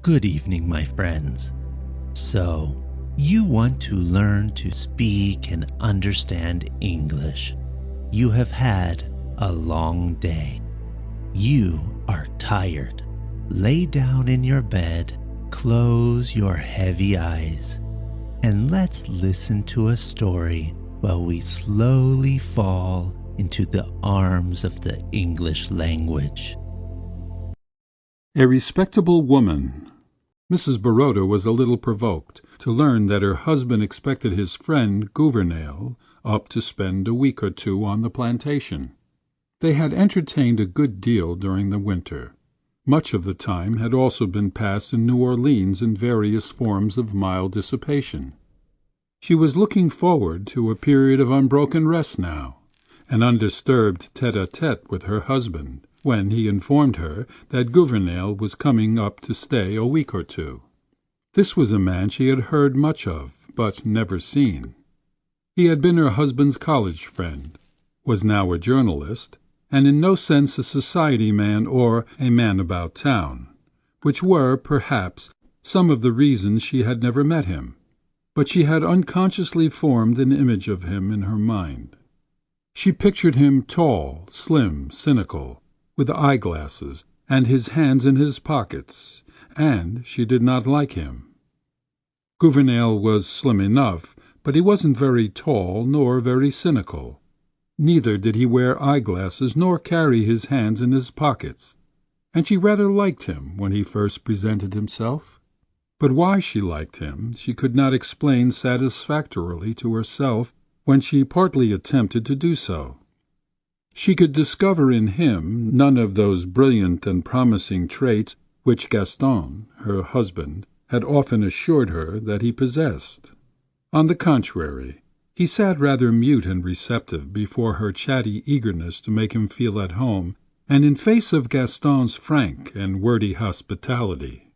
Good evening, my friends. So, you want to learn to speak and understand English. You have had a long day. You are tired. Lay down in your bed, close your heavy eyes, and let's listen to a story while we slowly fall into the arms of the English language. A respectable woman. Mrs. Baroda was a little provoked to learn that her husband expected his friend Gouvernail up to spend a week or two on the plantation. They had entertained a good deal during the winter. Much of the time had also been passed in New Orleans in various forms of mild dissipation. She was looking forward to a period of unbroken rest now, an undisturbed tête-à-tête with her husband, when he informed her that Gouvernail was coming up to stay a week or two. This was a man she had heard much of, but never seen. He had been her husband's college friend, was now a journalist, and in no sense a society man or a man about town, which were, perhaps, some of the reasons she had never met him, but she had unconsciously formed an image of him in her mind. She pictured him tall, slim, cynical, with eyeglasses, and his hands in his pockets, and she did not like him. Gouvernail was slim enough, but he wasn't very tall nor very cynical. Neither did he wear eyeglasses nor carry his hands in his pockets, and she rather liked him when he first presented himself. But why she liked him she could not explain satisfactorily to herself when she partly attempted to do so. She could discover in him none of those brilliant and promising traits which Gaston, her husband, had often assured her that he possessed. On the contrary, he sat rather mute and receptive before her chatty eagerness to make him feel at home and in face of Gaston's frank and wordy hospitality.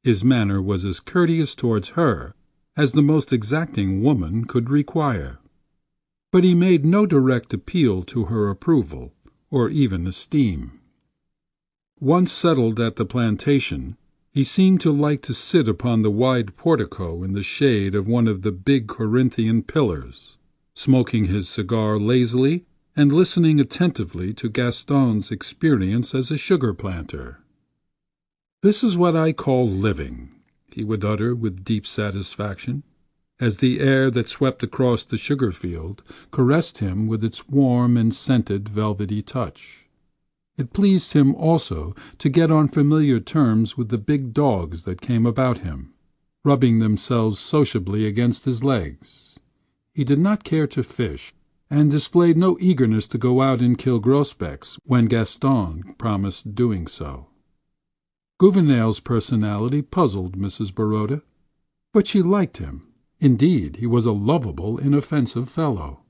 His manner was as courteous towards her as the most exacting woman could require. But he made no direct appeal to her approval or even esteem. Once settled at the plantation, he seemed to like to sit upon the wide portico in the shade of one of the big Corinthian pillars, smoking his cigar lazily and listening attentively to Gaston's experience as a sugar planter. "This is what I call living," he would utter with deep satisfaction, as the air that swept across the sugar field caressed him with its warm and scented velvety touch. It pleased him also to get on familiar terms with the big dogs that came about him, rubbing themselves sociably against his legs. He did not care to fish, and displayed no eagerness to go out and kill grosbecs when Gaston promised doing so. Gouvernail's personality puzzled Mrs. Baroda, but she liked him. Indeed, he was a lovable, inoffensive fellow.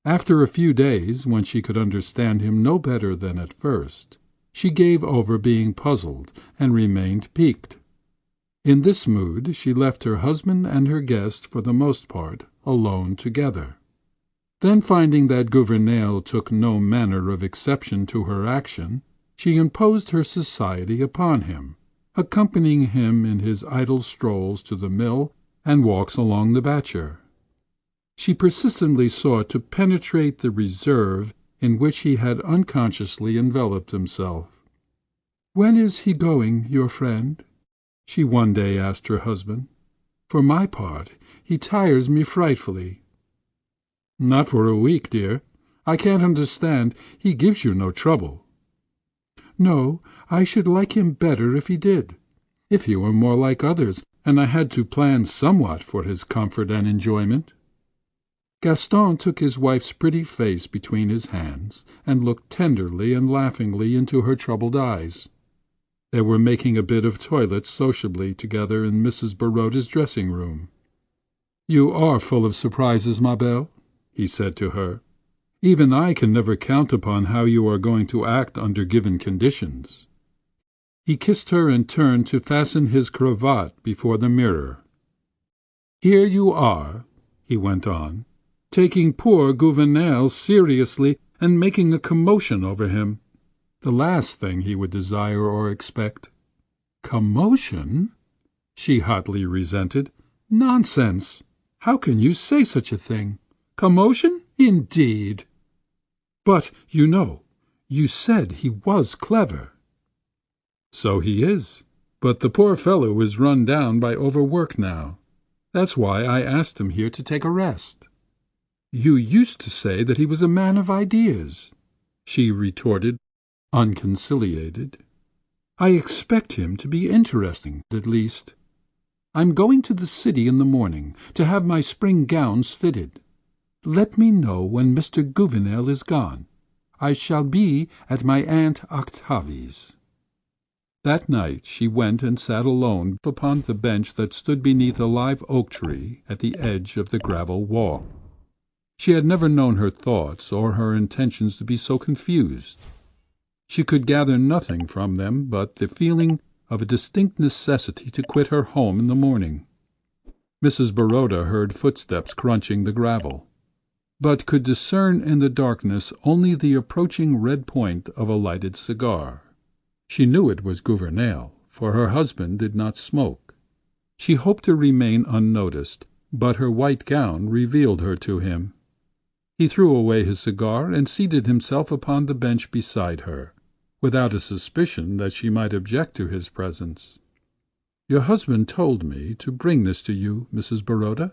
After a few days, when she could understand him no better than at first, she gave over being puzzled and remained piqued. In this mood she left her husband and her guest for the most part alone together. Then, finding that Gouvernail took no manner of exception to her action, she imposed her society upon him, accompanying him in his idle strolls to the mill and walks along the Batcher. She persistently sought to penetrate the reserve in which he had unconsciously enveloped himself. "When is he going, your friend?" she one day asked her husband. "For my part, he tires me frightfully." "Not for a week, dear. I can't understand. He gives you no trouble." "No, I should like him better if he did. If he were more like others, and I had to plan somewhat for his comfort and enjoyment." Gaston took his wife's pretty face between his hands and looked tenderly and laughingly into her troubled eyes. They were making a bit of toilet sociably together in Mrs. Baroda's dressing-room. "You are full of surprises, ma belle," he said to her. "Even I can never count upon how you are going to act under given conditions." He kissed her and turned to fasten his cravat before the mirror. "Here you are," he went on, "taking poor Gouvernail seriously and making a commotion over him. The last thing he would desire or expect. Commotion? She hotly resented. Nonsense! How can you say such a thing? Commotion, indeed! But, you said he was clever. So he is, but the poor fellow is run down by overwork now. That's why I asked him here to take a rest. You used to say that he was a man of ideas, she retorted, unconciliated. I expect him to be interesting, at least. I'm going to the city in the morning to have my spring gowns fitted. Let me know when Mr. Gouvernail is gone. I shall be at my Aunt Octavie's. That night she went and sat alone upon the bench that stood beneath a live oak tree at the edge of the gravel walk. She had never known her thoughts or her intentions to be so confused. She could gather nothing from them but the feeling of a distinct necessity to quit her home in the morning. Mrs. Baroda heard footsteps crunching the gravel, but could discern in the darkness only the approaching red point of a lighted cigar. She knew it was Gouvernail, for her husband did not smoke. She hoped to remain unnoticed, but her white gown revealed her to him. He threw away his cigar and seated himself upon the bench beside her, without a suspicion that she might object to his presence. "Your husband told me to bring this to you, Mrs. Baroda,"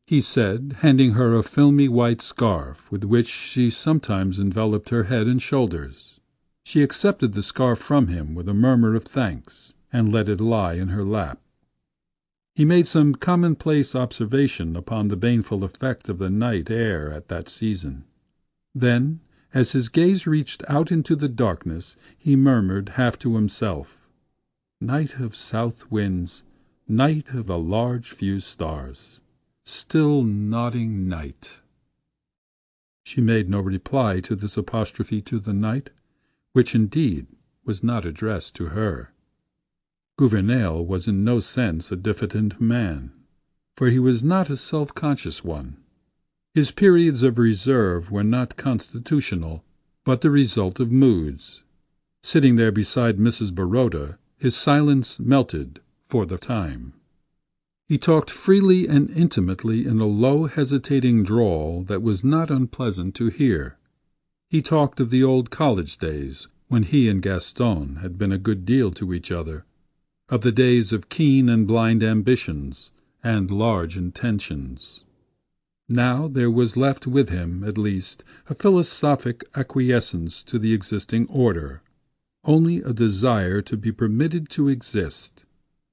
he said, handing her a filmy white scarf with which she sometimes enveloped her head and shoulders. She accepted the scarf from him with a murmur of thanks and let it lie in her lap. He made some commonplace observation upon the baneful effect of the night air at that season. Then, as his gaze reached out into the darkness, he murmured half to himself, "Night of south winds, night of a large few stars, still nodding night." She made no reply to this apostrophe to the night, which indeed was not addressed to her. Gouvernail was in no sense a diffident man, for he was not a self-conscious one. His periods of reserve were not constitutional, but the result of moods. Sitting there beside Mrs. Baroda, his silence melted for the time. He talked freely and intimately in a low, hesitating drawl that was not unpleasant to hear. He talked of the old college days when he and Gaston had been a good deal to each other, of the days of keen and blind ambitions and large intentions. Now there was left with him, at least, a philosophic acquiescence to the existing order, only a desire to be permitted to exist,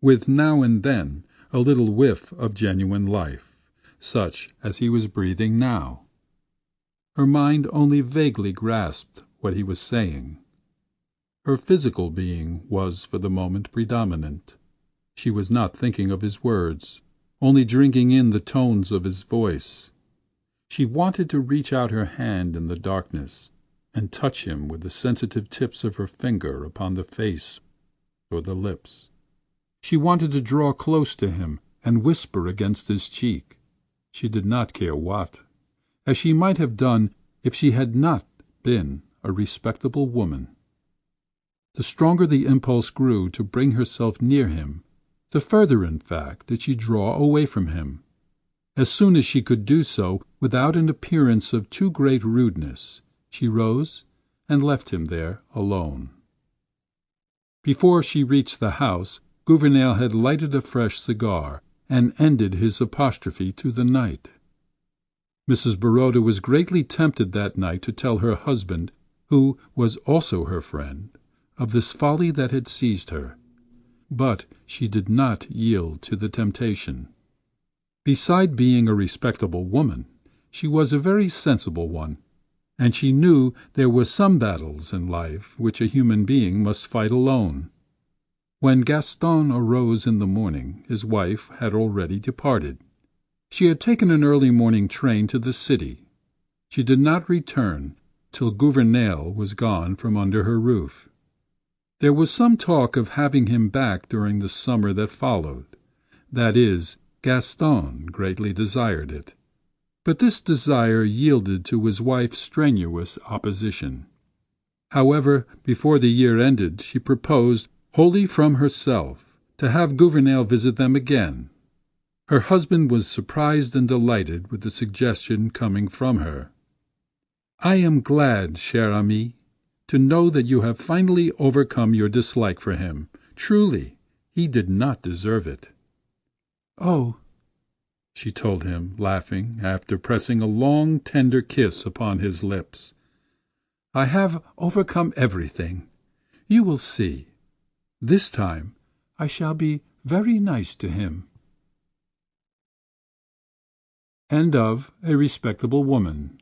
with now and then a little whiff of genuine life, such as he was breathing now. Her mind only vaguely grasped what he was saying. Her physical being was for the moment predominant. She was not thinking of his words, only drinking in the tones of his voice. She wanted to reach out her hand in the darkness and touch him with the sensitive tips of her finger upon the face or the lips. She wanted to draw close to him and whisper against his cheek. She did not care what, as she might have done if she had not been a respectable woman. The stronger the impulse grew to bring herself near him, the further, in fact, did she draw away from him. As soon as she could do so without an appearance of too great rudeness, she rose and left him there alone. Before she reached the house, Gouvernail had lighted a fresh cigar and ended his apostrophe to the night. Mrs. Baroda was greatly tempted that night to tell her husband, who was also her friend, of this folly that had seized her, but she did not yield to the temptation. Beside being a respectable woman, she was a very sensible one, and she knew there were some battles in life which a human being must fight alone. When Gaston arose in the morning, his wife had already departed. She had taken an early morning train to the city. She did not return till Gouvernail was gone from under her roof. There was some talk of having him back during the summer that followed. That is, Gaston greatly desired it. But this desire yielded to his wife's strenuous opposition. However, before the year ended she proposed wholly from herself, to have Gouvernail visit them again. Her husband was surprised and delighted with the suggestion coming from her. "I am glad, cher ami, to know that you have finally overcome your dislike for him. Truly, he did not deserve it." "Oh," she told him, laughing, after pressing a long, tender kiss upon his lips, "I have overcome everything. You will see. This time I shall be very nice to him." End of A Respectable Woman,